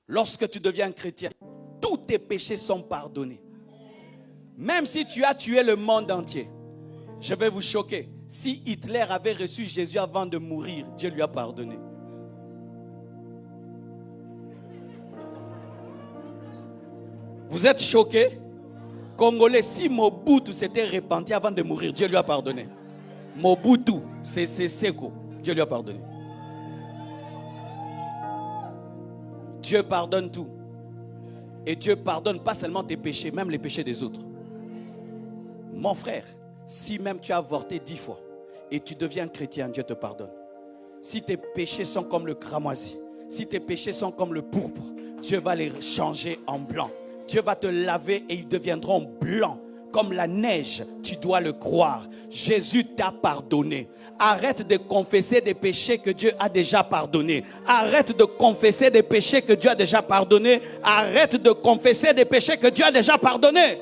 lorsque tu deviens chrétien, tous tes péchés sont pardonnés. Même si tu as tué le monde entier, je vais vous choquer. Si Hitler avait reçu Jésus avant de mourir, Dieu lui a pardonné. Vous êtes choqués? Congolais, si Mobutu s'était repenti avant de mourir, Dieu lui a pardonné. Mobutu, c'est Seko, Dieu lui a pardonné. Dieu pardonne tout. Et Dieu pardonne pas seulement tes péchés, même les péchés des autres. Mon frère, si même tu as avorté 10 fois et tu deviens chrétien, Dieu te pardonne. Si tes péchés sont comme le cramoisi, si tes péchés sont comme le pourpre, Dieu va les changer en blanc. Dieu va te laver et ils deviendront blancs comme la neige. Tu dois le croire. Jésus t'a pardonné. Arrête de confesser des péchés que Dieu a déjà pardonnés. Arrête de confesser des péchés que Dieu a déjà pardonnés. Arrête de confesser des péchés que Dieu a déjà pardonnés.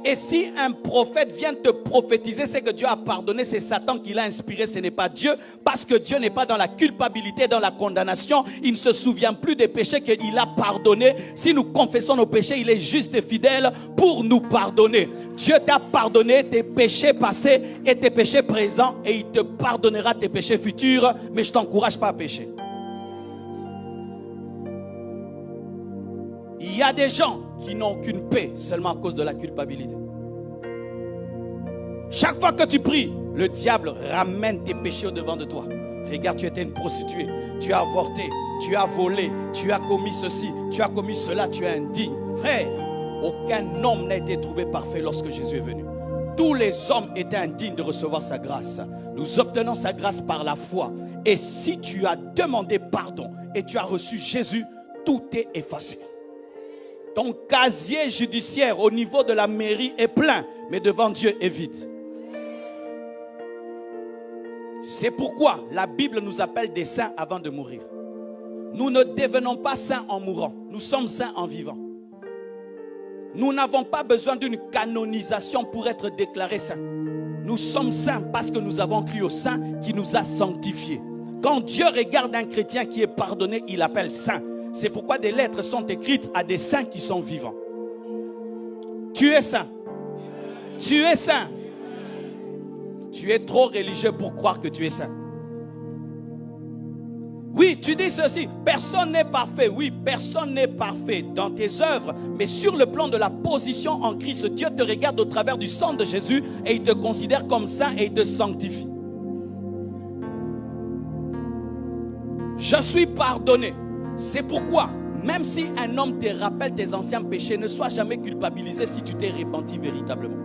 Et si un prophète vient te prophétiser ce que Dieu a pardonné, c'est Satan qui l'a inspiré, ce n'est pas Dieu. Parce que Dieu n'est pas dans la culpabilité, dans la condamnation. Il ne se souvient plus des péchés qu'il a pardonnés. Si nous confessons nos péchés, il est juste et fidèle pour nous pardonner. Dieu t'a pardonné tes péchés passés et tes péchés présents. Et il te pardonnera tes péchés futurs. Mais je ne t'encourage pas à pécher. Il y a des gens qui n'ont aucune paix seulement à cause de la culpabilité. Chaque fois que tu pries, le diable ramène tes péchés au devant de toi. Regarde, tu étais une prostituée, tu as avorté, tu as volé, tu as commis ceci, tu as commis cela, tu es indigne. Frère, aucun homme n'a été trouvé parfait lorsque Jésus est venu. Tous les hommes étaient indignes de recevoir sa grâce. Nous obtenons sa grâce par la foi. Et si tu as demandé pardon et tu as reçu Jésus, tout est effacé. Ton casier judiciaire au niveau de la mairie est plein, mais devant Dieu est vide. C'est pourquoi la Bible nous appelle des saints avant de mourir. Nous ne devenons pas saints en mourant, nous sommes saints en vivant. Nous n'avons pas besoin d'une canonisation pour être déclarés saints. Nous sommes saints parce que nous avons cru au Saint qui nous a sanctifiés. Quand Dieu regarde un chrétien qui est pardonné, il l'appelle saint. C'est pourquoi des lettres sont écrites à des saints qui sont vivants. Tu es saint. Tu es saint. Tu es trop religieux pour croire que tu es saint. Oui, tu dis ceci, personne n'est parfait. Oui, personne n'est parfait dans tes œuvres. Mais sur le plan de la position en Christ, Dieu te regarde au travers du sang de Jésus et il te considère comme saint et il te sanctifie. Je suis pardonné. C'est pourquoi, même si un homme te rappelle tes anciens péchés, ne sois jamais culpabilisé si tu t'es repenti véritablement.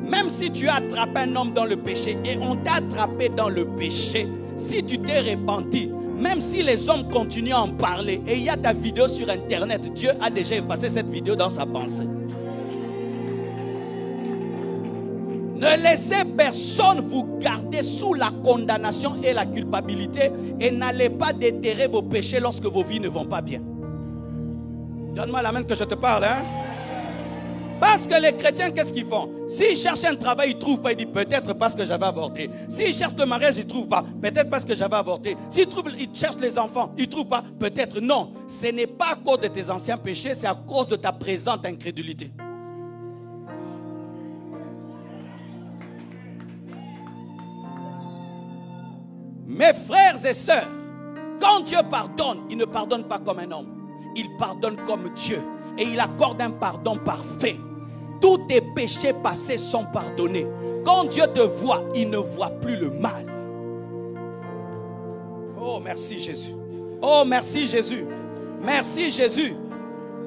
Même si tu as attrapé un homme dans le péché et on t'a attrapé dans le péché, si tu t'es repenti, même si les hommes continuent à en parler et il y a ta vidéo sur internet, Dieu a déjà effacé cette vidéo dans sa pensée. Ne laissez personne vous garder sous la condamnation et la culpabilité et n'allez pas déterrer vos péchés lorsque vos vies ne vont pas bien. Donne-moi la main que je te parle, hein? Parce que les chrétiens, qu'est-ce qu'ils font? S'ils cherchent un travail, ils ne trouvent pas. Ils disent peut-être parce que j'avais avorté. S'ils cherchent le mariage, ils ne trouvent pas. Peut-être parce que j'avais avorté. S'ils cherchent les enfants, ils ne trouvent pas. Peut-être non. Ce n'est pas à cause de tes anciens péchés, c'est à cause de ta présente incrédulité. Mes frères et sœurs, quand Dieu pardonne, il ne pardonne pas comme un homme. Il pardonne comme Dieu. Et il accorde un pardon parfait. Tous tes péchés passés sont pardonnés. Quand Dieu te voit, il ne voit plus le mal. Oh, merci Jésus. Oh, merci Jésus. Merci Jésus.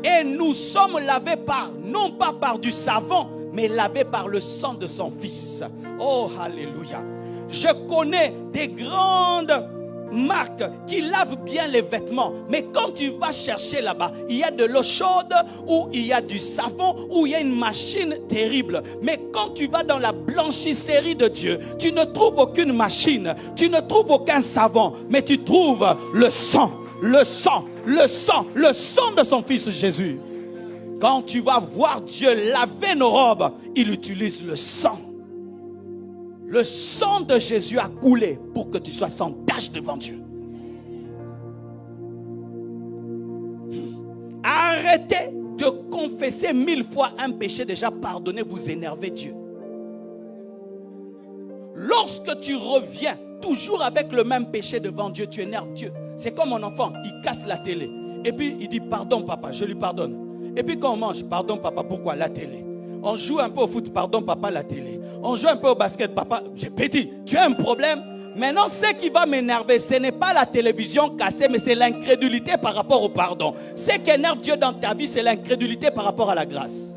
Et nous sommes lavés non pas par du savon, mais lavés par le sang de son Fils. Oh, alléluia. Je connais des grandes marques qui lavent bien les vêtements. Mais quand tu vas chercher là-bas, il y a de l'eau chaude ou il y a du savon ou il y a une machine terrible. Mais quand tu vas dans la blanchisserie de Dieu, tu ne trouves aucune machine, tu ne trouves aucun savon, mais tu trouves le sang, le sang, le sang, le sang de son Fils Jésus. Quand tu vas voir Dieu laver nos robes, il utilise le sang. Le sang de Jésus a coulé pour que tu sois sans tache devant Dieu. Arrêtez de confesser 1000 fois un péché déjà pardonné, vous énervez Dieu. Lorsque tu reviens toujours avec le même péché devant Dieu, tu énerves Dieu. C'est comme mon enfant, il casse la télé. Et puis il dit pardon papa, je lui pardonne. Et puis quand on mange, pardon papa, pourquoi? La télé. On joue un peu au foot, pardon papa, la télé. On joue un peu au basket, papa, j'ai petit, tu as un problème? Maintenant, ce qui va m'énerver, ce n'est pas la télévision cassée, mais c'est l'incrédulité par rapport au pardon. Ce qui énerve Dieu dans ta vie, c'est l'incrédulité par rapport à la grâce.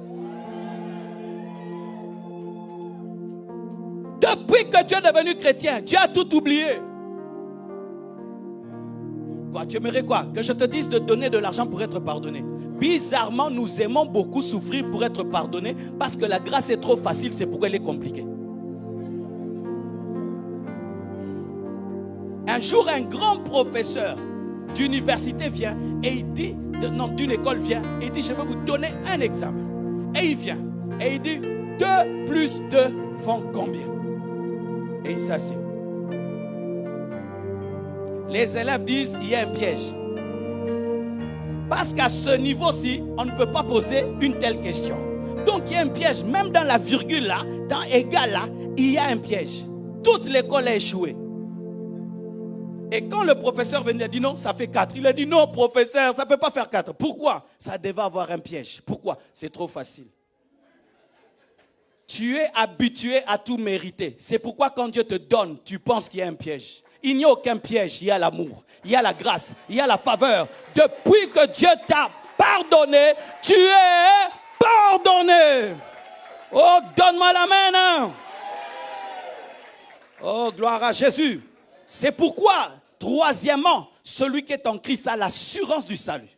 Depuis que tu es devenu chrétien, Dieu a tout oublié. Quoi, tu aimerais quoi? Que je te dise de donner de l'argent pour être pardonné? Bizarrement, nous aimons beaucoup souffrir pour être pardonnés parce que la grâce est trop facile, c'est pourquoi elle est compliquée. Un jour, un grand professeur d'université vient et il dit, non, d'une école vient et il dit, je vais vous donner un examen. Et il vient et il dit, 2 plus 2 font combien? Et il s'assied. Les élèves disent, il y a un piège. Parce qu'à ce niveau-ci, on ne peut pas poser une telle question. Donc il y a un piège. Même dans la virgule là, dans égal là, il y a un piège. Toute l'école a échoué. Et quand le professeur venait, il a dit non, ça fait 4. Il a dit non, professeur, ça ne peut pas faire 4. Pourquoi? Ça devait avoir un piège. Pourquoi? C'est trop facile. Tu es habitué à tout mériter. C'est pourquoi quand Dieu te donne, tu penses qu'il y a un piège. Il n'y a aucun piège. Il y a l'amour, il y a la grâce, il y a la faveur. Depuis que Dieu t'a pardonné, tu es pardonné. Oh, donne-moi la main. Hein? Oh, gloire à Jésus. C'est pourquoi, troisièmement, celui qui est en Christ a l'assurance du salut.